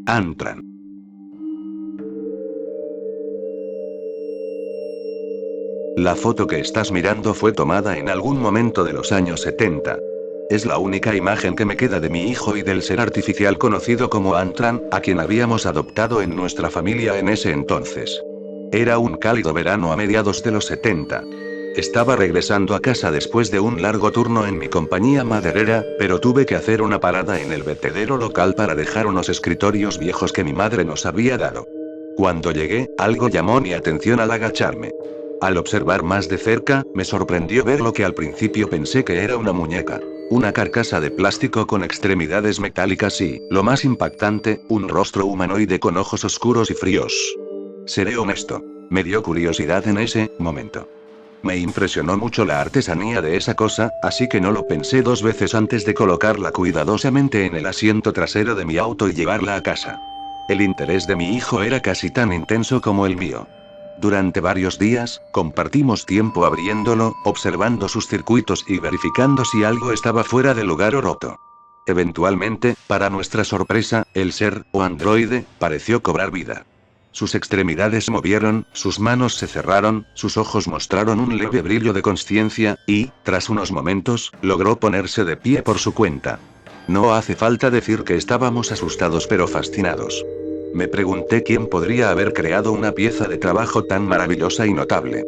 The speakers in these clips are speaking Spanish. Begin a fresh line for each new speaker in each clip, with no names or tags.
Antran. La foto que estás mirando fue tomada en algún momento de los años 70. Es la única imagen que me queda de mi hijo y del ser artificial conocido como Antran, a quien habíamos adoptado en nuestra familia en ese entonces. Era un cálido verano a mediados de los 70. Estaba regresando a casa después de un largo turno en mi compañía maderera, pero tuve que hacer una parada en el vertedero local para dejar unos escritorios viejos que mi madre nos había dado. Cuando llegué, algo llamó mi atención al agacharme. Al observar más de cerca, me sorprendió ver lo que al principio pensé que era una muñeca. Una carcasa de plástico con extremidades metálicas y, lo más impactante, un rostro humanoide con ojos oscuros y fríos. Seré honesto. Me dio curiosidad en ese momento. Me impresionó mucho la artesanía de esa cosa, así que no lo pensé dos veces antes de colocarla cuidadosamente en el asiento trasero de mi auto y llevarla a casa. El interés de mi hijo era casi tan intenso como el mío. Durante varios días, compartimos tiempo abriéndolo, observando sus circuitos y verificando si algo estaba fuera de lugar o roto. Eventualmente, para nuestra sorpresa, el ser, o androide, pareció cobrar vida. Sus extremidades se movieron, sus manos se cerraron, sus ojos mostraron un leve brillo de conciencia, y, tras unos momentos, logró ponerse de pie por su cuenta. No hace falta decir que estábamos asustados pero fascinados. Me pregunté quién podría haber creado una pieza de trabajo tan maravillosa y notable.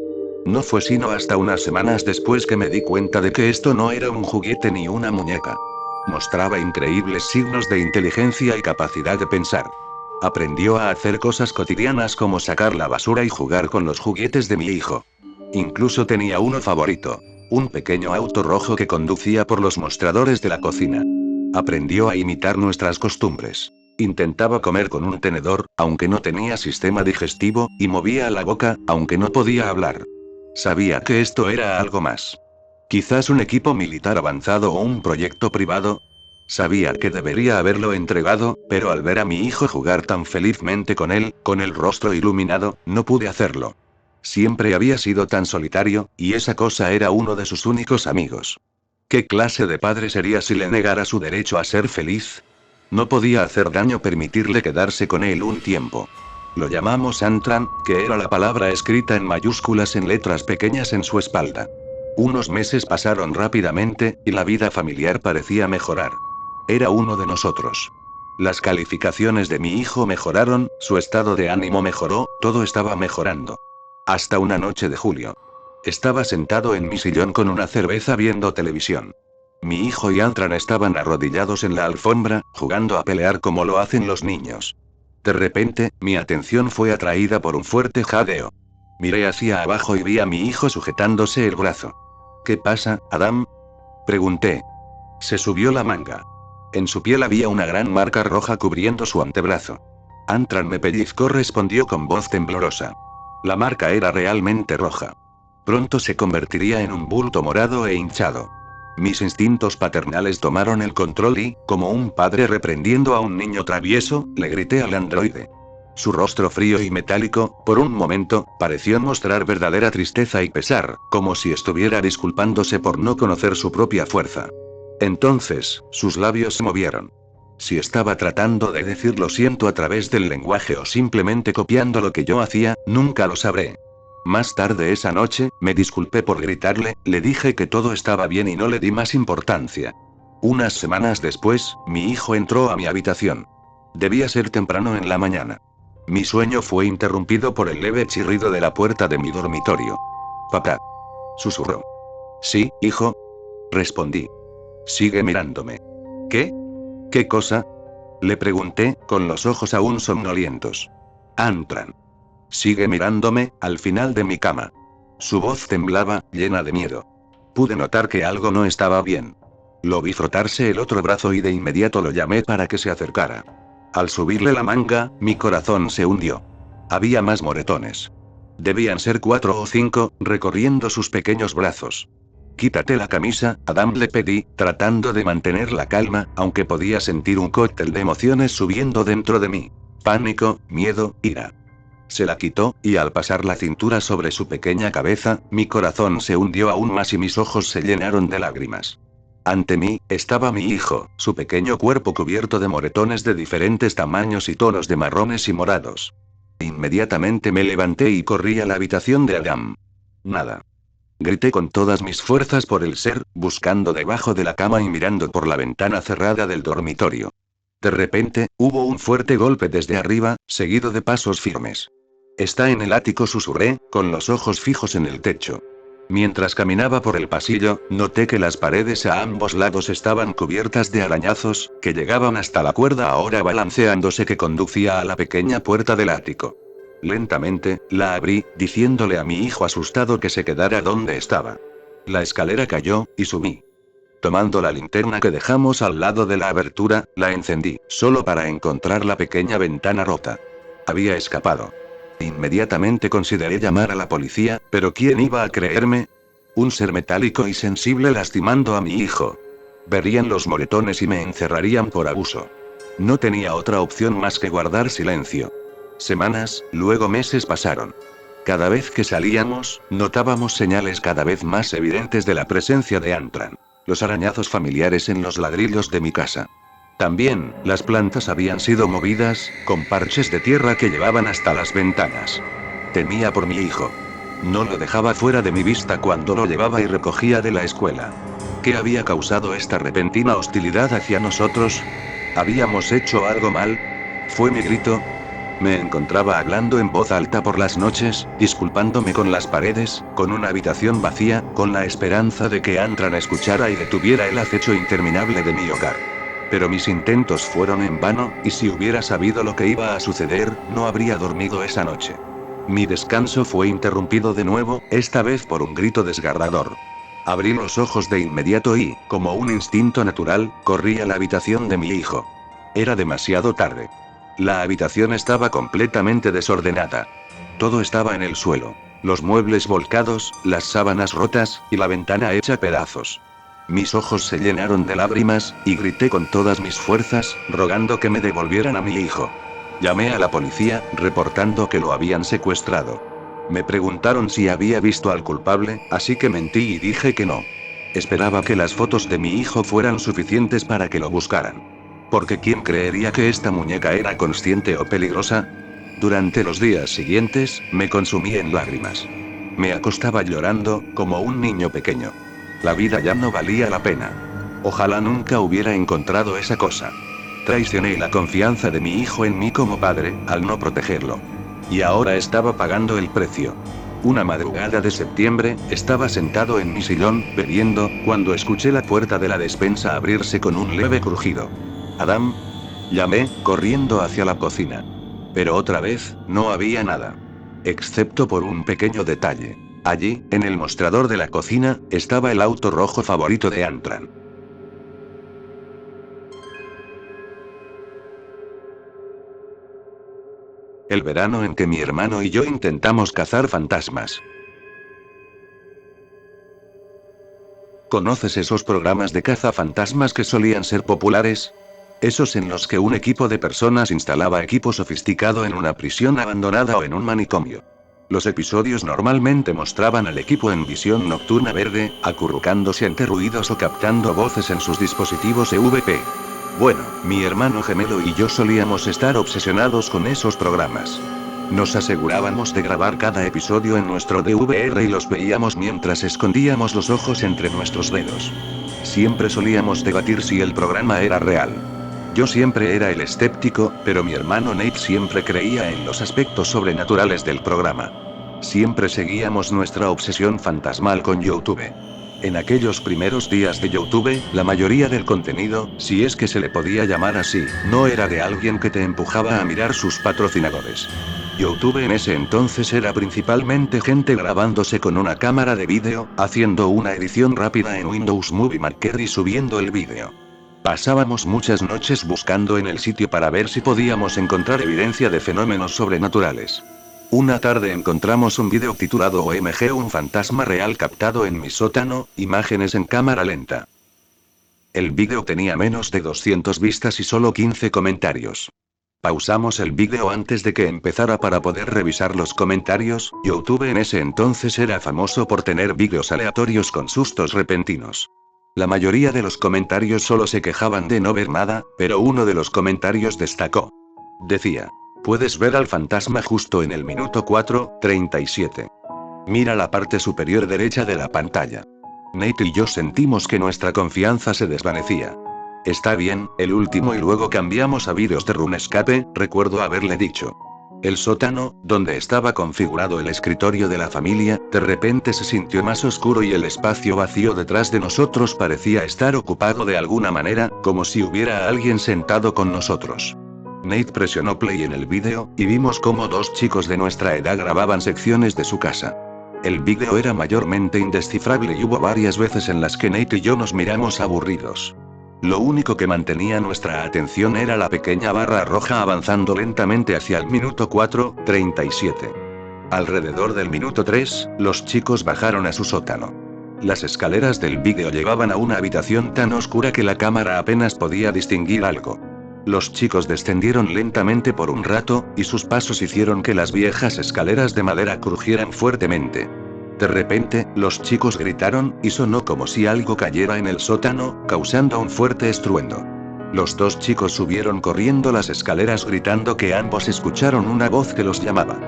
No fue sino hasta unas semanas después que me di cuenta de que esto no era un juguete ni una muñeca. Mostraba increíbles signos de inteligencia y capacidad de pensar. Aprendió a hacer cosas cotidianas como sacar la basura y jugar con los juguetes de mi hijo. Incluso tenía uno favorito. Un pequeño auto rojo que conducía por los mostradores de la cocina. Aprendió a imitar nuestras costumbres. Intentaba comer con un tenedor, aunque no tenía sistema digestivo, y movía la boca, aunque no podía hablar. Sabía que esto era algo más. Quizás un equipo militar avanzado o un proyecto privado. Sabía que debería haberlo entregado, pero al ver a mi hijo jugar tan felizmente con él, con el rostro iluminado, no pude hacerlo. Siempre había sido tan solitario, y esa cosa era uno de sus únicos amigos. ¿Qué clase de padre sería si le negara su derecho a ser feliz? No podía hacer daño permitirle quedarse con él un tiempo. Lo llamamos Antran, que era la palabra escrita en mayúsculas en letras pequeñas en su espalda. Unos meses pasaron rápidamente, y la vida familiar parecía mejorar. Era uno de nosotros. Las calificaciones de mi hijo mejoraron, su estado de ánimo mejoró, todo estaba mejorando. Hasta una noche de julio. Estaba sentado en mi sillón con una cerveza viendo televisión. Mi hijo y Antran estaban arrodillados en la alfombra, jugando a pelear como lo hacen los niños. De repente, mi atención fue atraída por un fuerte jadeo. Miré hacia abajo y vi a mi hijo sujetándose el brazo. ¿Qué pasa, Adam? Pregunté. Se subió la manga. En su piel había una gran marca roja cubriendo su antebrazo. Antran me pellizcó, respondió con voz temblorosa. La marca era realmente roja. Pronto se convertiría en un bulto morado e hinchado. Mis instintos paternales tomaron el control y, como un padre reprendiendo a un niño travieso, le grité al androide. Su rostro frío y metálico, por un momento, pareció mostrar verdadera tristeza y pesar, como si estuviera disculpándose por no conocer su propia fuerza. Entonces, sus labios se movieron. Si estaba tratando de decir lo siento a través del lenguaje o simplemente copiando lo que yo hacía, nunca lo sabré. Más tarde esa noche, me disculpé por gritarle, le dije que todo estaba bien y no le di más importancia. Unas semanas después, mi hijo entró a mi habitación. Debía ser temprano en la mañana. Mi sueño fue interrumpido por el leve chirrido de la puerta de mi dormitorio. Papá. Susurró. Sí, hijo. Respondí. Sigue mirándome. ¿Qué? ¿Qué cosa? Le pregunté, con los ojos aún somnolientos. Antran. Sigue mirándome, al final de mi cama. Su voz temblaba, llena de miedo. Pude notar que algo no estaba bien. Lo vi frotarse el otro brazo y de inmediato lo llamé para que se acercara. Al subirle la manga, mi corazón se hundió. Había más moretones. Debían ser 4 o 5, recorriendo sus pequeños brazos. Quítate la camisa, Adam, le pedí, tratando de mantener la calma, aunque podía sentir un cóctel de emociones subiendo dentro de mí. Pánico, miedo, ira. Se la quitó, y al pasar la cintura sobre su pequeña cabeza, mi corazón se hundió aún más y mis ojos se llenaron de lágrimas. Ante mí, estaba mi hijo, su pequeño cuerpo cubierto de moretones de diferentes tamaños y tonos de marrones y morados. Inmediatamente me levanté y corrí a la habitación de Adam. Nada. Grité con todas mis fuerzas por el ser, buscando debajo de la cama y mirando por la ventana cerrada del dormitorio. De repente, hubo un fuerte golpe desde arriba, seguido de pasos firmes. Está en el ático, susurré, con los ojos fijos en el techo. Mientras caminaba por el pasillo, noté que las paredes a ambos lados estaban cubiertas de arañazos, que llegaban hasta la cuerda ahora balanceándose que conducía a la pequeña puerta del ático. Lentamente, la abrí, diciéndole a mi hijo asustado que se quedara donde estaba. La escalera cayó, y subí. Tomando la linterna que dejamos al lado de la abertura, la encendí, solo para encontrar la pequeña ventana rota. Había escapado. Inmediatamente consideré llamar a la policía, pero ¿quién iba a creerme? Un ser metálico y sensible lastimando a mi hijo. Verían los moretones y me encerrarían por abuso. No tenía otra opción más que guardar silencio. Semanas, luego meses pasaron. Cada vez que salíamos, notábamos señales cada vez más evidentes de la presencia de Antran. Los arañazos familiares en los ladrillos de mi casa. También, las plantas habían sido movidas, con parches de tierra que llevaban hasta las ventanas. Temía por mi hijo. No lo dejaba fuera de mi vista cuando lo llevaba y recogía de la escuela. ¿Qué había causado esta repentina hostilidad hacia nosotros? ¿Habíamos hecho algo mal? ¿Fue mi grito? Me encontraba hablando en voz alta por las noches, disculpándome con las paredes, con una habitación vacía, con la esperanza de que Antran escuchara y detuviera el acecho interminable de mi hogar. Pero mis intentos fueron en vano, y si hubiera sabido lo que iba a suceder, no habría dormido esa noche. Mi descanso fue interrumpido de nuevo, esta vez por un grito desgarrador. Abrí los ojos de inmediato y, como un instinto natural, corrí a la habitación de mi hijo. Era demasiado tarde. La habitación estaba completamente desordenada. Todo estaba en el suelo. Los muebles volcados, las sábanas rotas, y la ventana hecha pedazos. Mis ojos se llenaron de lágrimas, y grité con todas mis fuerzas, rogando que me devolvieran a mi hijo. Llamé a la policía, reportando que lo habían secuestrado. Me preguntaron si había visto al culpable, así que mentí y dije que no. Esperaba que las fotos de mi hijo fueran suficientes para que lo buscaran. Porque ¿quién creería que esta muñeca era consciente o peligrosa? Durante los días siguientes, me consumí en lágrimas. Me acostaba llorando, como un niño pequeño. La vida ya no valía la pena. Ojalá nunca hubiera encontrado esa cosa. Traicioné la confianza de mi hijo en mí como padre, al no protegerlo. Y ahora estaba pagando el precio. Una madrugada de septiembre, estaba sentado en mi sillón, bebiendo, cuando escuché la puerta de la despensa abrirse con un leve crujido. «Adam». Llamé, corriendo hacia la cocina. Pero otra vez, no había nada. Excepto por un pequeño detalle. Allí, en el mostrador de la cocina, estaba el auto rojo favorito de Antran. El verano en que mi hermano y yo intentamos cazar fantasmas. ¿Conoces esos programas de cazafantasmas que solían ser populares? Esos en los que un equipo de personas instalaba equipo sofisticado en una prisión abandonada o en un manicomio. Los episodios normalmente mostraban al equipo en visión nocturna verde, acurrucándose ante ruidos o captando voces en sus dispositivos EVP. Bueno, mi hermano gemelo y yo solíamos estar obsesionados con esos programas. Nos asegurábamos de grabar cada episodio en nuestro DVR y los veíamos mientras escondíamos los ojos entre nuestros dedos. Siempre solíamos debatir si el programa era real. Yo siempre era el escéptico, pero mi hermano Nate siempre creía en los aspectos sobrenaturales del programa. Siempre seguíamos nuestra obsesión fantasmal con YouTube. En aquellos primeros días de YouTube, la mayoría del contenido, si es que se le podía llamar así, no era de alguien que te empujaba a mirar sus patrocinadores. YouTube en ese entonces era principalmente gente grabándose con una cámara de vídeo, haciendo una edición rápida en Windows Movie Maker y subiendo el vídeo. Pasábamos muchas noches buscando en el sitio para ver si podíamos encontrar evidencia de fenómenos sobrenaturales. Una tarde encontramos un vídeo titulado OMG, un fantasma real captado en mi sótano, imágenes en cámara lenta. El vídeo tenía menos de 200 vistas y solo 15 comentarios. Pausamos el vídeo antes de que empezara para poder revisar los comentarios. YouTube en ese entonces era famoso por tener vídeos aleatorios con sustos repentinos. La mayoría de los comentarios solo se quejaban de no ver nada, pero uno de los comentarios destacó. Decía: puedes ver al fantasma justo en el minuto 4:37. Mira la parte superior derecha de la pantalla. Nate y yo sentimos que nuestra confianza se desvanecía. Está bien, el último, y luego cambiamos a vídeos de RuneScape, recuerdo haberle dicho. El sótano, donde estaba configurado el escritorio de la familia, de repente se sintió más oscuro y el espacio vacío detrás de nosotros parecía estar ocupado de alguna manera, como si hubiera alguien sentado con nosotros. Nate presionó play en el vídeo, y vimos cómo dos chicos de nuestra edad grababan secciones de su casa. El vídeo era mayormente indescifrable y hubo varias veces en las que Nate y yo nos miramos aburridos. Lo único que mantenía nuestra atención era la pequeña barra roja avanzando lentamente hacia el minuto 4:37. Alrededor del minuto 3, los chicos bajaron a su sótano. Las escaleras del vídeo llevaban a una habitación tan oscura que la cámara apenas podía distinguir algo. Los chicos descendieron lentamente por un rato, y sus pasos hicieron que las viejas escaleras de madera crujieran fuertemente. De repente, los chicos gritaron, y sonó como si algo cayera en el sótano, causando un fuerte estruendo. Los dos chicos subieron corriendo las escaleras gritando que ambos escucharon una voz que los llamaba.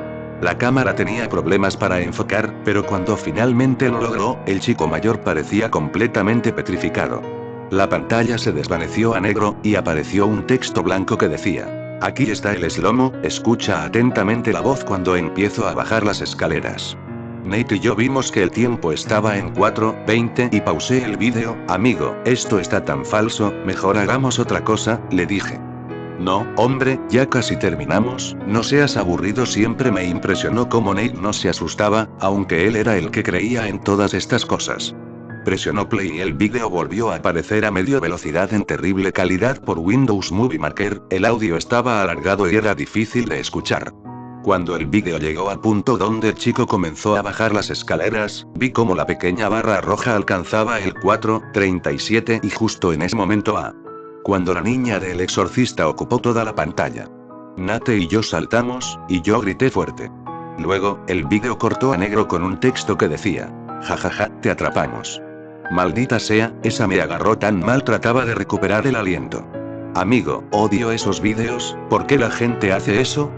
La cámara tenía problemas para enfocar, pero cuando finalmente lo logró, el chico mayor parecía completamente petrificado. La pantalla se desvaneció a negro, y apareció un texto blanco que decía: aquí está el Slomo, escucha atentamente la voz cuando empiezo a bajar las escaleras. Nate y yo vimos que el tiempo estaba en 4:20 y pausé el vídeo. Amigo, esto está tan falso, mejor hagamos otra cosa, le dije. No, hombre, ya casi terminamos, no seas aburrido. Siempre me impresionó cómo Nate no se asustaba, aunque él era el que creía en todas estas cosas. Presionó play y el vídeo volvió a aparecer a media velocidad en terrible calidad por Windows Movie Maker, el audio estaba alargado y era difícil de escuchar. Cuando el vídeo llegó al punto donde el chico comenzó a bajar las escaleras, vi cómo la pequeña barra roja alcanzaba el 4:37 y justo en ese momento cuando la niña del exorcista ocupó toda la pantalla. Nate y yo saltamos, y yo grité fuerte. Luego, el vídeo cortó a negro con un texto que decía: jajaja, te atrapamos. Maldita sea, esa me agarró tan mal. Trataba de recuperar el aliento. Amigo, odio esos vídeos, ¿por qué la gente hace eso?,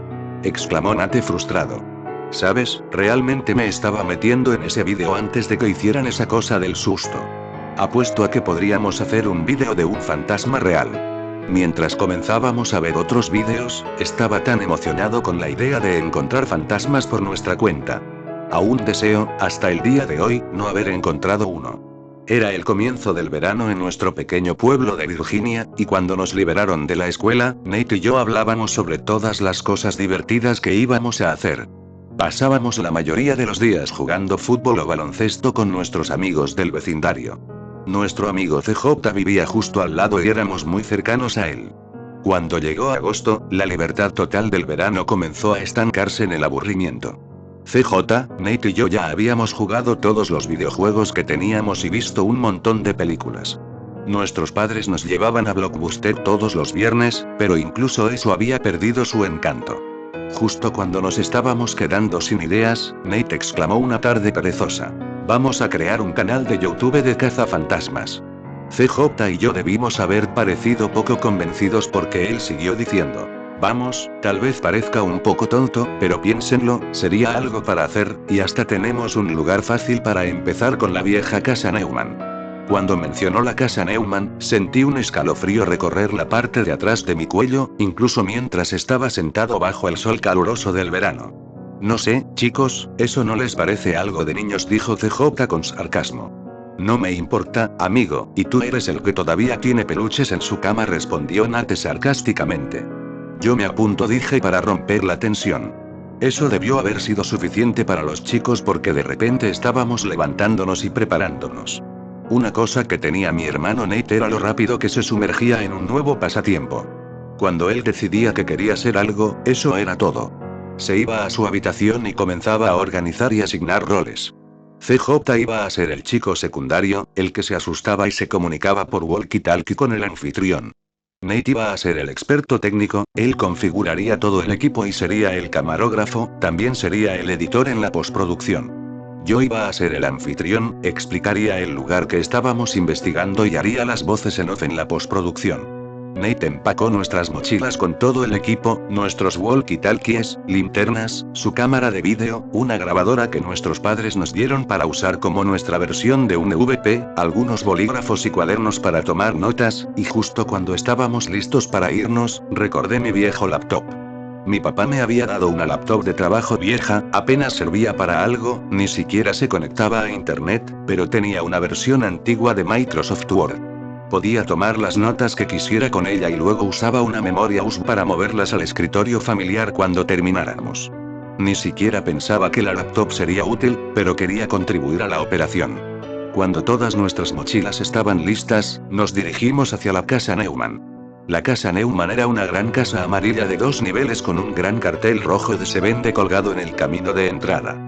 exclamó Nate frustrado. Sabes, realmente me estaba metiendo en ese vídeo antes de que hicieran esa cosa del susto. Apuesto a que podríamos hacer un vídeo de un fantasma real. Mientras comenzábamos a ver otros vídeos, estaba tan emocionado con la idea de encontrar fantasmas por nuestra cuenta. Aún deseo, hasta el día de hoy, no haber encontrado uno. Era el comienzo del verano en nuestro pequeño pueblo de Virginia, y cuando nos liberaron de la escuela, Nate y yo hablábamos sobre todas las cosas divertidas que íbamos a hacer. Pasábamos la mayoría de los días jugando fútbol o baloncesto con nuestros amigos del vecindario. Nuestro amigo CJ vivía justo al lado y éramos muy cercanos a él. Cuando llegó agosto, la libertad total del verano comenzó a estancarse en el aburrimiento. CJ, Nate y yo ya habíamos jugado todos los videojuegos que teníamos y visto un montón de películas. Nuestros padres nos llevaban a Blockbuster todos los viernes, pero incluso eso había perdido su encanto. Justo cuando nos estábamos quedando sin ideas, Nate exclamó una tarde perezosa: vamos a crear un canal de YouTube de cazafantasmas. CJ y yo debimos haber parecido poco convencidos porque él siguió diciendo: vamos, tal vez parezca un poco tonto, pero piénsenlo, sería algo para hacer, y hasta tenemos un lugar fácil para empezar con la vieja casa Neumann. Cuando mencionó la casa Neumann, sentí un escalofrío recorrer la parte de atrás de mi cuello, incluso mientras estaba sentado bajo el sol caluroso del verano. No sé, chicos, ¿eso no les parece algo de niños?, dijo CJ con sarcasmo. No me importa, amigo, y tú eres el que todavía tiene peluches en su cama, respondió Nate sarcásticamente. Yo me apunto, dije para romper la tensión. Eso debió haber sido suficiente para los chicos porque de repente estábamos levantándonos y preparándonos. Una cosa que tenía mi hermano Nate era lo rápido que se sumergía en un nuevo pasatiempo. Cuando él decidía que quería ser algo, eso era todo. Se iba a su habitación y comenzaba a organizar y asignar roles. CJ iba a ser el chico secundario, el que se asustaba y se comunicaba por walkie-talkie con el anfitrión. Nate iba a ser el experto técnico, él configuraría todo el equipo y sería el camarógrafo, también sería el editor en la postproducción. Yo iba a ser el anfitrión, explicaría el lugar que estábamos investigando y haría las voces en off en la postproducción. Nate empacó nuestras mochilas con todo el equipo, nuestros walkie-talkies, linternas, su cámara de vídeo, una grabadora que nuestros padres nos dieron para usar como nuestra versión de un EVP, algunos bolígrafos y cuadernos para tomar notas, y justo cuando estábamos listos para irnos, recordé mi viejo laptop. Mi papá me había dado una laptop de trabajo vieja, apenas servía para algo, ni siquiera se conectaba a internet, pero tenía una versión antigua de Microsoft Word. Podía tomar las notas que quisiera con ella y luego usaba una memoria USB para moverlas al escritorio familiar cuando termináramos. Ni siquiera pensaba que la laptop sería útil, pero quería contribuir a la operación. Cuando todas nuestras mochilas estaban listas, nos dirigimos hacia la casa Neumann. La casa Neumann era una gran casa amarilla de 2 niveles con un gran cartel rojo de "Se vende" colgado en el camino de entrada.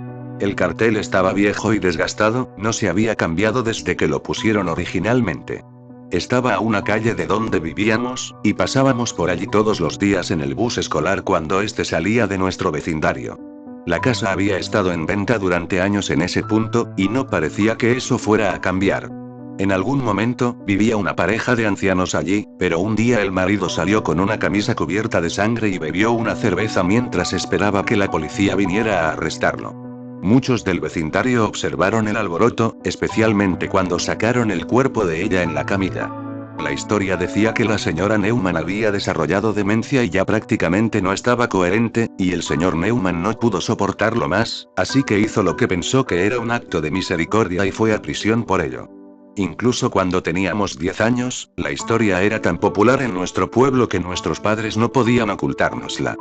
El cartel estaba viejo y desgastado, no se había cambiado desde que lo pusieron originalmente. Estaba a una calle de donde vivíamos, y pasábamos por allí todos los días en el bus escolar cuando este salía de nuestro vecindario. La casa había estado en venta durante años en ese punto, y no parecía que eso fuera a cambiar. En algún momento, vivía una pareja de ancianos allí, pero un día el marido salió con una camisa cubierta de sangre y bebió una cerveza mientras esperaba que la policía viniera a arrestarlo. Muchos del vecindario observaron el alboroto, especialmente cuando sacaron el cuerpo de ella en la camilla. La historia decía que la señora Neumann había desarrollado demencia y ya prácticamente no estaba coherente, y el señor Neumann no pudo soportarlo más, así que hizo lo que pensó que era un acto de misericordia y fue a prisión por ello. Incluso cuando teníamos 10 años, la historia era tan popular en nuestro pueblo que nuestros padres no podían ocultárnosla.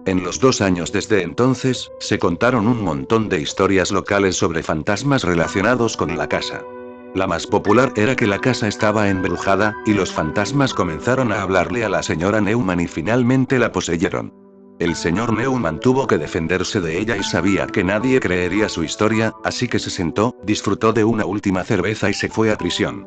En los 2 años desde entonces, se contaron un montón de historias locales sobre fantasmas relacionados con la casa. La más popular era que la casa estaba embrujada, y los fantasmas comenzaron a hablarle a la señora Neumann y finalmente la poseyeron. El señor Neumann tuvo que defenderse de ella y sabía que nadie creería su historia, así que se sentó, disfrutó de una última cerveza y se fue a prisión.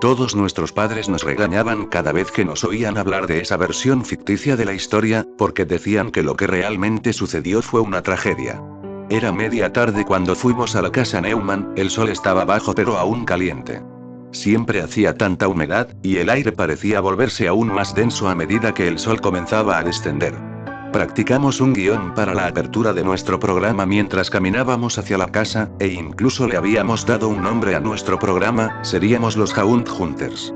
Todos nuestros padres nos regañaban cada vez que nos oían hablar de esa versión ficticia de la historia, porque decían que lo que realmente sucedió fue una tragedia. Era media tarde cuando fuimos a la casa Neumann, el sol estaba bajo pero aún caliente. Siempre hacía tanta humedad, y el aire parecía volverse aún más denso a medida que el sol comenzaba a descender. Practicamos un guión para la apertura de nuestro programa mientras caminábamos hacia la casa, e incluso le habíamos dado un nombre a nuestro programa, seríamos los Hound Hunters.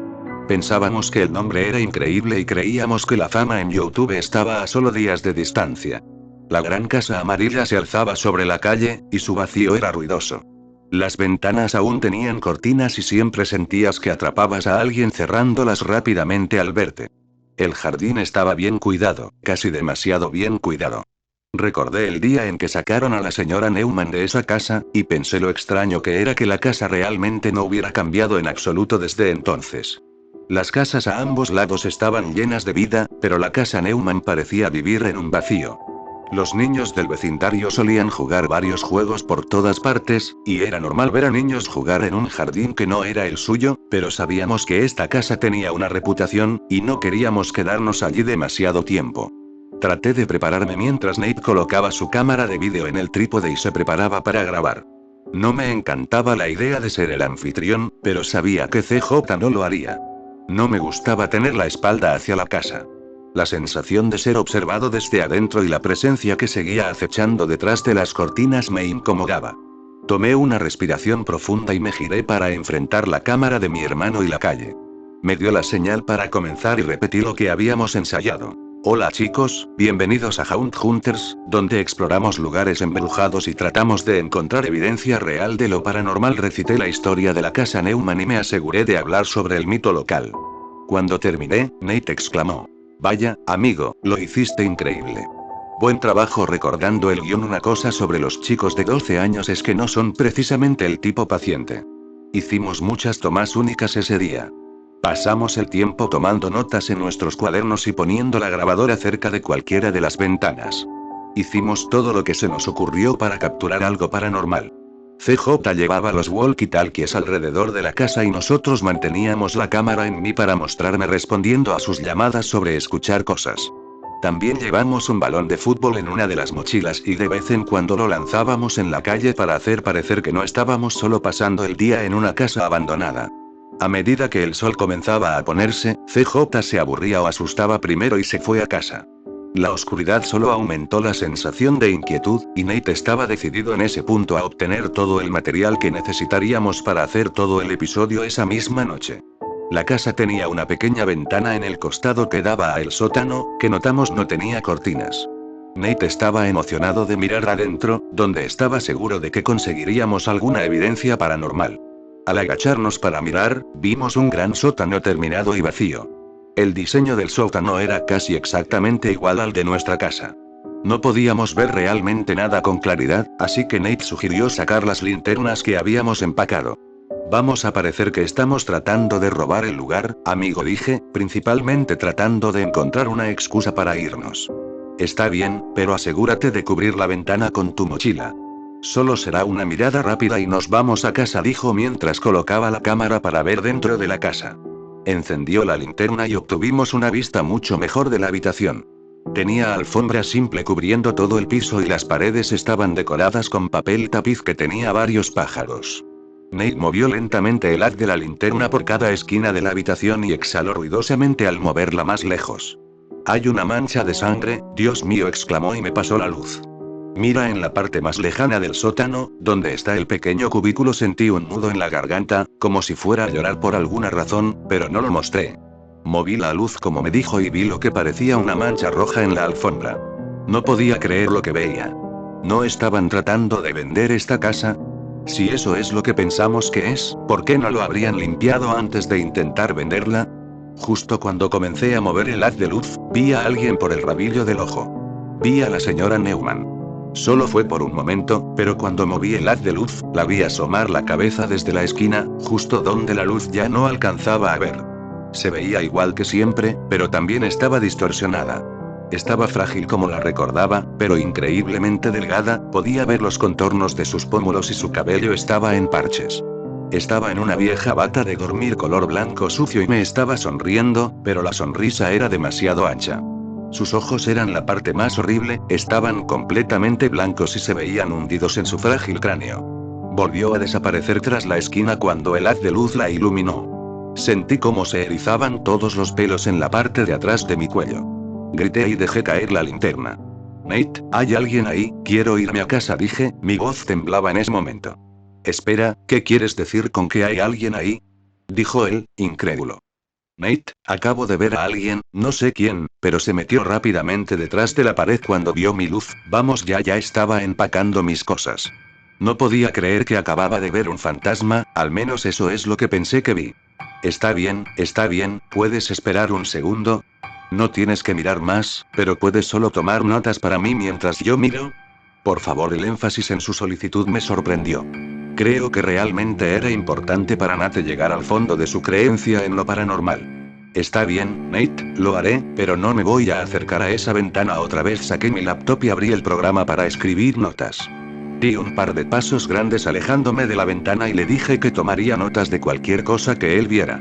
Pensábamos que el nombre era increíble y creíamos que la fama en YouTube estaba a solo días de distancia. La gran casa amarilla se alzaba sobre la calle, y su vacío era ruidoso. Las ventanas aún tenían cortinas y siempre sentías que atrapabas a alguien cerrándolas rápidamente al verte. El jardín estaba bien cuidado, casi demasiado bien cuidado. Recordé el día en que sacaron a la señora Neumann de esa casa, y pensé lo extraño que era que la casa realmente no hubiera cambiado en absoluto desde entonces. Las casas a ambos lados estaban llenas de vida, pero la casa Neumann parecía vivir en un vacío. Los niños del vecindario solían jugar varios juegos por todas partes, y era normal ver a niños jugar en un jardín que no era el suyo, pero sabíamos que esta casa tenía una reputación, y no queríamos quedarnos allí demasiado tiempo. Traté de prepararme mientras Nate colocaba su cámara de vídeo en el trípode y se preparaba para grabar. No me encantaba la idea de ser el anfitrión, pero sabía que CJ no lo haría. No me gustaba tener la espalda hacia la casa. La sensación de ser observado desde adentro y la presencia que seguía acechando detrás de las cortinas me incomodaba. Tomé una respiración profunda y me giré para enfrentar la cámara de mi hermano y la calle. Me dio la señal para comenzar y repetí lo que habíamos ensayado. Hola chicos, bienvenidos a Hound Hunters, donde exploramos lugares embrujados y tratamos de encontrar evidencia real de lo paranormal. Recité la historia de la casa Neumann y me aseguré de hablar sobre el mito local. Cuando terminé, Nate exclamó: "Vaya, amigo, lo hiciste increíble. Buen trabajo recordando el guión". Una cosa sobre los chicos de 12 años es que no son precisamente el tipo paciente. Hicimos muchas tomas únicas ese día. Pasamos el tiempo tomando notas en nuestros cuadernos y poniendo la grabadora cerca de cualquiera de las ventanas. Hicimos todo lo que se nos ocurrió para capturar algo paranormal. CJ llevaba los walkie-talkies alrededor de la casa y nosotros manteníamos la cámara en mí para mostrarme respondiendo a sus llamadas sobre escuchar cosas. También llevamos un balón de fútbol en una de las mochilas y de vez en cuando lo lanzábamos en la calle para hacer parecer que no estábamos solo pasando el día en una casa abandonada. A medida que el sol comenzaba a ponerse, CJ se aburría o asustaba primero y se fue a casa. La oscuridad solo aumentó la sensación de inquietud, y Nate estaba decidido en ese punto a obtener todo el material que necesitaríamos para hacer todo el episodio esa misma noche. La casa tenía una pequeña ventana en el costado que daba al sótano, que notamos no tenía cortinas. Nate estaba emocionado de mirar adentro, donde estaba seguro de que conseguiríamos alguna evidencia paranormal. Al agacharnos para mirar, vimos un gran sótano terminado y vacío. El diseño del sótano era casi exactamente igual al de nuestra casa. No podíamos ver realmente nada con claridad, así que Nate sugirió sacar las linternas que habíamos empacado. Vamos a parecer que estamos tratando de robar el lugar, amigo, dije, principalmente tratando de encontrar una excusa para irnos. Está bien, pero asegúrate de cubrir la ventana con tu mochila. Solo será una mirada rápida y nos vamos a casa, dijo mientras colocaba la cámara para ver dentro de la casa. Encendió la linterna y obtuvimos una vista mucho mejor de la habitación. Tenía alfombra simple cubriendo todo el piso y las paredes estaban decoradas con papel tapiz que tenía varios pájaros. Nate movió lentamente el haz de la linterna por cada esquina de la habitación y exhaló ruidosamente al moverla más lejos. Hay una mancha de sangre, Dios mío, exclamó y me pasó la luz. Mira en la parte más lejana del sótano, donde está el pequeño cubículo. Sentí un nudo en la garganta, como si fuera a llorar por alguna razón, pero no lo mostré. Moví la luz como me dijo y vi lo que parecía una mancha roja en la alfombra. No podía creer lo que veía. ¿No estaban tratando de vender esta casa? Si eso es lo que pensamos que es, ¿por qué no lo habrían limpiado antes de intentar venderla? Justo cuando comencé a mover el haz de luz, vi a alguien por el rabillo del ojo. Vi a la señora Neumann. Solo fue por un momento, pero cuando moví el haz de luz, la vi asomar la cabeza desde la esquina, justo donde la luz ya no alcanzaba a ver. Se veía igual que siempre, pero también estaba distorsionada. Estaba frágil como la recordaba, pero increíblemente delgada, podía ver los contornos de sus pómulos y su cabello estaba en parches. Estaba en una vieja bata de dormir color blanco sucio y me estaba sonriendo, pero la sonrisa era demasiado ancha. Sus ojos eran la parte más horrible, estaban completamente blancos y se veían hundidos en su frágil cráneo. Volvió a desaparecer tras la esquina cuando el haz de luz la iluminó. Sentí cómo se erizaban todos los pelos en la parte de atrás de mi cuello. Grité y dejé caer la linterna. Nate, ¿hay alguien ahí? Quiero irme a casa, dije, mi voz temblaba en ese momento. Espera, ¿qué quieres decir con que hay alguien ahí? Dijo él, incrédulo. Nate, acabo de ver a alguien, no sé quién, pero se metió rápidamente detrás de la pared cuando vio mi luz. Vamos, ya estaba empacando mis cosas. No podía creer que acababa de ver un fantasma, al menos eso es lo que pensé que vi. Está bien, ¿puedes esperar un segundo? No tienes que mirar más, pero puedes solo tomar notas para mí mientras yo miro. Por favor, el énfasis en su solicitud me sorprendió. Creo que realmente era importante para Nate llegar al fondo de su creencia en lo paranormal. Está bien, Nate, lo haré, pero no me voy a acercar a esa ventana otra vez. Saqué mi laptop y abrí el programa para escribir notas. Di un par de pasos grandes alejándome de la ventana y le dije que tomaría notas de cualquier cosa que él viera.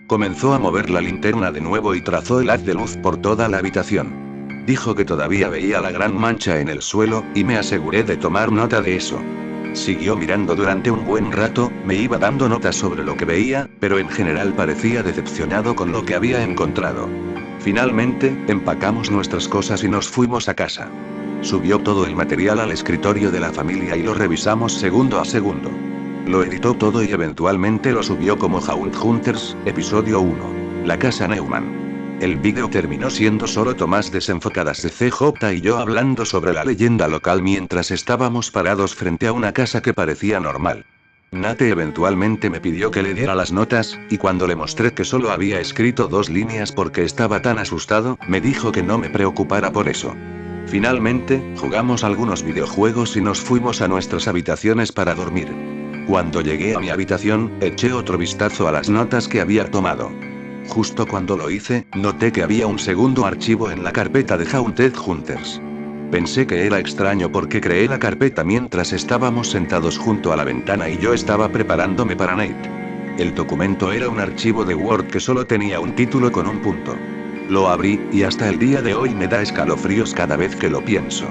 Comenzó a mover la linterna de nuevo y trazó el haz de luz por toda la habitación. Dijo que todavía veía la gran mancha en el suelo, y me aseguré de tomar nota de eso. Siguió mirando durante un buen rato, me iba dando notas sobre lo que veía, pero en general parecía decepcionado con lo que había encontrado. Finalmente, empacamos nuestras cosas y nos fuimos a casa. Subió todo el material al escritorio de la familia y lo revisamos segundo a segundo. Lo editó todo y eventualmente lo subió como Haunt Hunters, episodio 1. La casa Neumann. El vídeo terminó siendo solo tomas desenfocadas de CJ y yo hablando sobre la leyenda local mientras estábamos parados frente a una casa que parecía normal. Nate eventualmente me pidió que le diera las notas, y cuando le mostré que solo había escrito 2 líneas porque estaba tan asustado, me dijo que no me preocupara por eso. Finalmente, jugamos algunos videojuegos y nos fuimos a nuestras habitaciones para dormir. Cuando llegué a mi habitación, eché otro vistazo a las notas que había tomado. Justo cuando lo hice, noté que había un segundo archivo en la carpeta de Haunted Hunters. Pensé que era extraño porque creé la carpeta mientras estábamos sentados junto a la ventana y yo estaba preparándome para Nate. El documento era un archivo de Word que solo tenía un título con un punto. Lo abrí, y hasta el día de hoy me da escalofríos cada vez que lo pienso.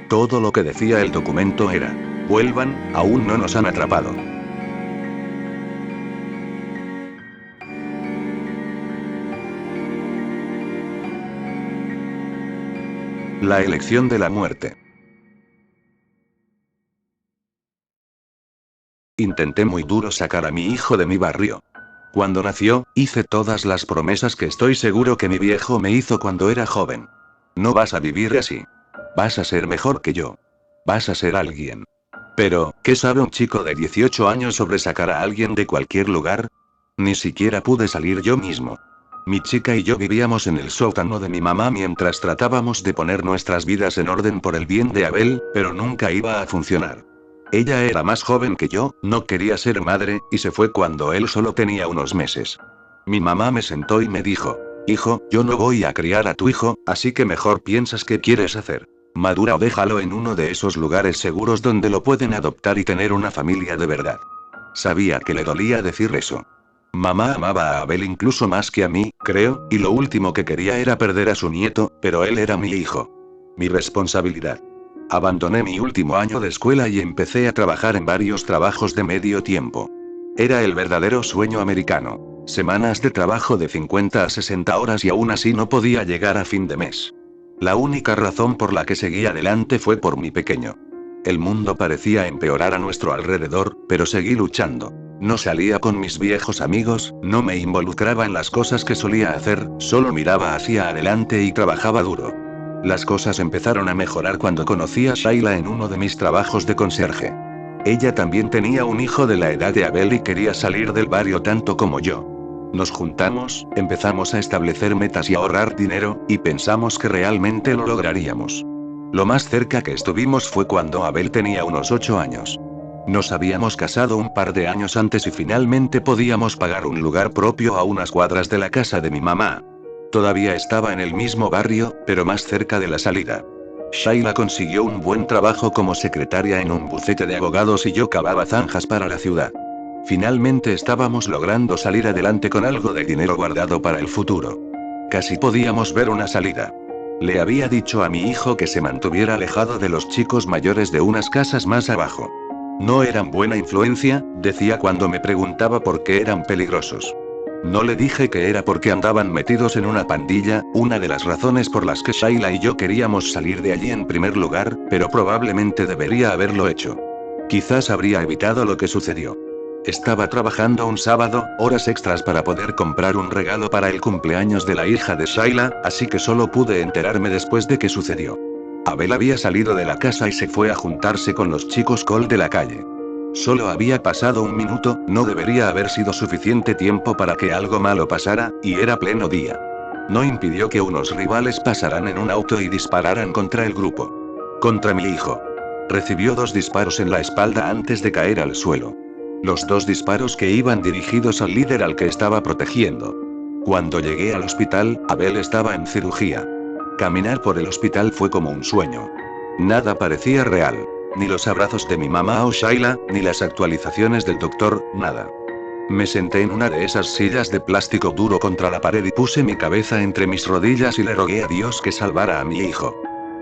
Todo lo que decía el documento era: vuelvan, aún no nos han atrapado. La elección de la muerte. Intenté muy duro sacar a mi hijo de mi barrio. Cuando nació, hice todas las promesas que estoy seguro que mi viejo me hizo cuando era joven. No vas a vivir así. Vas a ser mejor que yo. Vas a ser alguien. Pero, ¿qué sabe un chico de 18 años sobre sacar a alguien de cualquier lugar? Ni siquiera pude salir yo mismo. Mi chica y yo vivíamos en el sótano de mi mamá mientras tratábamos de poner nuestras vidas en orden por el bien de Abel, pero nunca iba a funcionar. Ella era más joven que yo, no quería ser madre, y se fue cuando él solo tenía unos meses. Mi mamá me sentó y me dijo: hijo, yo no voy a criar a tu hijo, así que mejor piensas qué quieres hacer. Madura o déjalo en uno de esos lugares seguros donde lo pueden adoptar y tener una familia de verdad. Sabía que le dolía decir eso. Mamá amaba a Abel incluso más que a mí, creo, y lo último que quería era perder a su nieto, pero él era mi hijo. Mi responsabilidad. Abandoné mi último año de escuela y empecé a trabajar en varios trabajos de medio tiempo. Era el verdadero sueño americano. Semanas de trabajo de 50 a 60 horas y aún así no podía llegar a fin de mes. La única razón por la que seguí adelante fue por mi pequeño. El mundo parecía empeorar a nuestro alrededor, pero seguí luchando. No salía con mis viejos amigos, no me involucraba en las cosas que solía hacer, solo miraba hacia adelante y trabajaba duro. Las cosas empezaron a mejorar cuando conocí a Shaila en uno de mis trabajos de conserje. Ella también tenía un hijo de la edad de Abel y quería salir del barrio tanto como yo. Nos juntamos, empezamos a establecer metas y a ahorrar dinero, y pensamos que realmente lo lograríamos. Lo más cerca que estuvimos fue cuando Abel tenía unos 8 años. Nos habíamos casado un par de años antes y finalmente podíamos pagar un lugar propio a unas cuadras de la casa de mi mamá. Todavía estaba en el mismo barrio, pero más cerca de la salida. Shaila consiguió un buen trabajo como secretaria en un bufete de abogados y yo cavaba zanjas para la ciudad. Finalmente estábamos logrando salir adelante con algo de dinero guardado para el futuro. Casi podíamos ver una salida. Le había dicho a mi hijo que se mantuviera alejado de los chicos mayores de unas casas más abajo. No eran buena influencia, decía cuando me preguntaba por qué eran peligrosos. No le dije que era porque andaban metidos en una pandilla, una de las razones por las que Shaila y yo queríamos salir de allí en primer lugar, pero probablemente debería haberlo hecho. Quizás habría evitado lo que sucedió. Estaba trabajando un sábado, horas extras para poder comprar un regalo para el cumpleaños de la hija de Shaila, así que solo pude enterarme después de que sucedió. Abel había salido de la casa y se fue a juntarse con los chicos cool de la calle. Solo había pasado un minuto, no debería haber sido suficiente tiempo para que algo malo pasara, y era pleno día. No impidió que unos rivales pasaran en un auto y dispararan contra el grupo. Contra mi hijo. Recibió 2 disparos en la espalda antes de caer al suelo. Los 2 disparos que iban dirigidos al líder al que estaba protegiendo. Cuando llegué al hospital, Abel estaba en cirugía. Caminar por el hospital fue como un sueño. Nada parecía real. Ni los abrazos de mi mamá o Shaila, ni las actualizaciones del doctor, nada. Me senté en una de esas sillas de plástico duro contra la pared y puse mi cabeza entre mis rodillas y le rogué a Dios que salvara a mi hijo.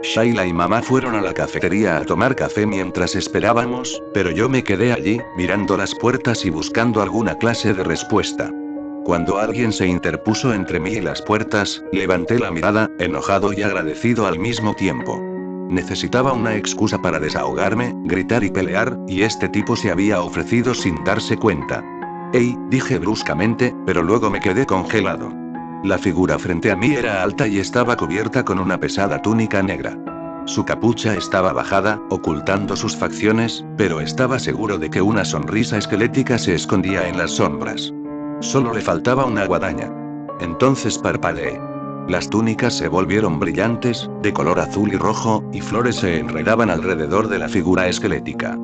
Shaila y mamá fueron a la cafetería a tomar café mientras esperábamos, pero yo me quedé allí, mirando las puertas y buscando alguna clase de respuesta. Cuando alguien se interpuso entre mí y las puertas, levanté la mirada, enojado y agradecido al mismo tiempo. Necesitaba una excusa para desahogarme, gritar y pelear, y este tipo se había ofrecido sin darse cuenta. «Hey», dije bruscamente, pero luego me quedé congelado. La figura frente a mí era alta y estaba cubierta con una pesada túnica negra. Su capucha estaba bajada, ocultando sus facciones, pero estaba seguro de que una sonrisa esquelética se escondía en las sombras. Solo le faltaba una guadaña. Entonces parpadeé. Las túnicas se volvieron brillantes, de color azul y rojo, y flores se enredaban alrededor de la figura esquelética.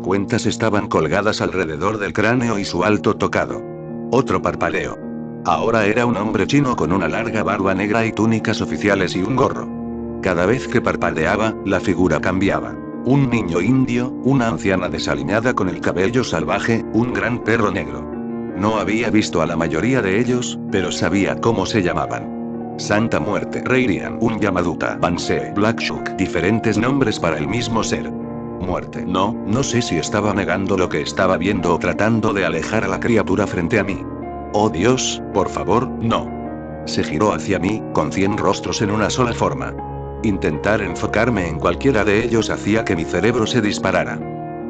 Cuentas estaban colgadas alrededor del cráneo y su alto tocado. Otro parpadeo. Ahora era un hombre chino con una larga barba negra y túnicas oficiales y un gorro. Cada vez que parpadeaba, la figura cambiaba. Un niño indio, una anciana desaliñada con el cabello salvaje, un gran perro negro. No había visto a la mayoría de ellos, pero sabía cómo se llamaban. Santa Muerte, Reirian, un Yamaduta, Bansee, Blackshook, diferentes nombres para el mismo ser. Muerte. No sé si estaba negando lo que estaba viendo o tratando de alejar a la criatura frente a mí. Oh Dios, por favor, no. Se giró hacia mí, con 100 rostros en una sola forma. Intentar enfocarme en cualquiera de ellos hacía que mi cerebro se disparara.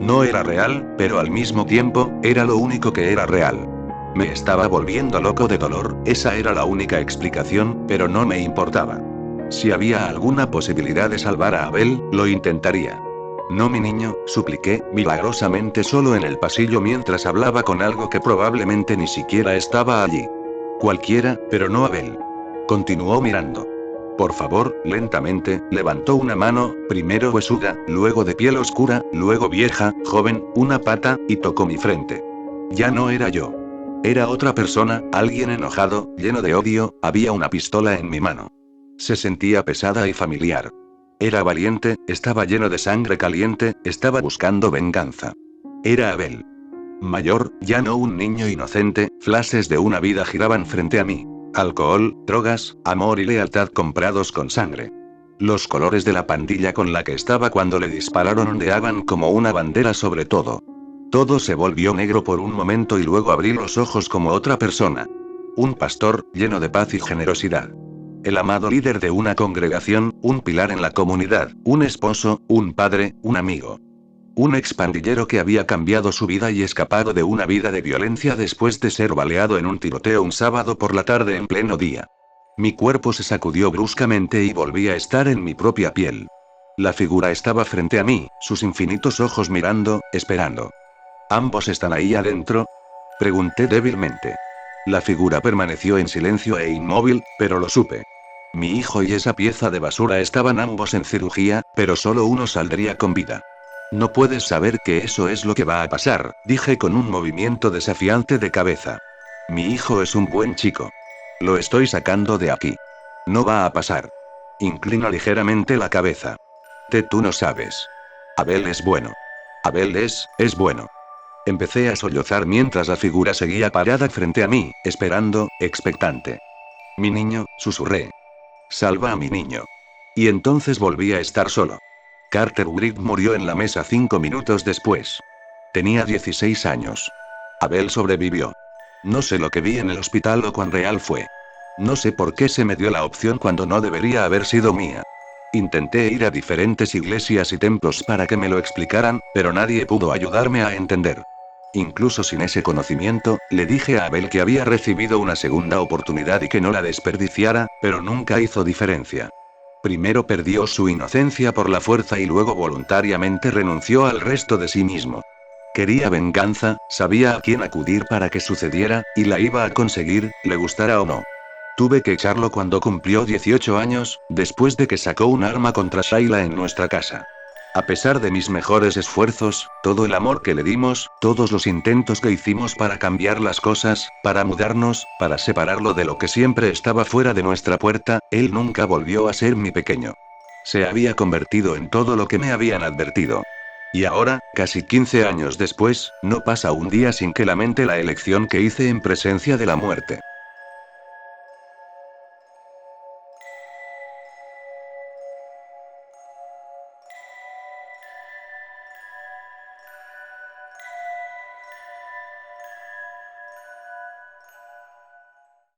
No era real, pero al mismo tiempo, era lo único que era real. Me estaba volviendo loco de dolor, esa era la única explicación, pero no me importaba. Si había alguna posibilidad de salvar a Abel, lo intentaría. No, mi niño, supliqué, milagrosamente solo en el pasillo mientras hablaba con algo que probablemente ni siquiera estaba allí. Cualquiera, pero no Abel. Continuó mirando. Por favor, lentamente, levantó una mano, primero huesuda, luego de piel oscura, luego vieja, joven, una pata, y tocó mi frente. Ya no era yo. Era otra persona, alguien enojado, lleno de odio, había una pistola en mi mano. Se sentía pesada y familiar. Era valiente, estaba lleno de sangre caliente, estaba buscando venganza. Era Abel. Mayor, ya no un niño inocente, flashes de una vida giraban frente a mí. Alcohol, drogas, amor y lealtad comprados con sangre. Los colores de la pandilla con la que estaba cuando le dispararon ondeaban como una bandera sobre todo. Todo se volvió negro por un momento y luego abrí los ojos como otra persona. Un pastor, lleno de paz y generosidad. El amado líder de una congregación, un pilar en la comunidad, un esposo, un padre, un amigo. Un expandillero que había cambiado su vida y escapado de una vida de violencia después de ser baleado en un tiroteo un sábado por la tarde en pleno día. Mi cuerpo se sacudió bruscamente y volví a estar en mi propia piel. La figura estaba frente a mí, sus infinitos ojos mirando, esperando. ¿Ambos están ahí adentro? Pregunté débilmente. La figura permaneció en silencio e inmóvil, pero lo supe. Mi hijo y esa pieza de basura estaban ambos en cirugía, pero solo uno saldría con vida. No puedes saber que eso es lo que va a pasar, dije con un movimiento desafiante de cabeza. Mi hijo es un buen chico. Lo estoy sacando de aquí. No va a pasar. Inclina ligeramente la cabeza. Tú no sabes. Abel es bueno. Abel es bueno. Empecé a sollozar mientras la figura seguía parada frente a mí, esperando, expectante. Mi niño, susurré. Salva a mi niño. Y entonces volví a estar solo. Carter Wright murió en la mesa 5 minutos después. Tenía 16 años. Abel sobrevivió. No sé lo que vi en el hospital o cuán real fue. No sé por qué se me dio la opción cuando no debería haber sido mía. Intenté ir a diferentes iglesias y templos para que me lo explicaran, pero nadie pudo ayudarme a entender. Incluso sin ese conocimiento, le dije a Abel que había recibido una segunda oportunidad y que no la desperdiciara, pero nunca hizo diferencia. Primero perdió su inocencia por la fuerza y luego voluntariamente renunció al resto de sí mismo. Quería venganza, sabía a quién acudir para que sucediera, y la iba a conseguir, le gustara o no. Tuve que echarlo cuando cumplió 18 años, después de que sacó un arma contra Shayla en nuestra casa. A pesar de mis mejores esfuerzos, todo el amor que le dimos, todos los intentos que hicimos para cambiar las cosas, para mudarnos, para separarlo de lo que siempre estaba fuera de nuestra puerta, él nunca volvió a ser mi pequeño. Se había convertido en todo lo que me habían advertido. Y ahora, casi 15 años después, no pasa un día sin que lamente la elección que hice en presencia de la muerte.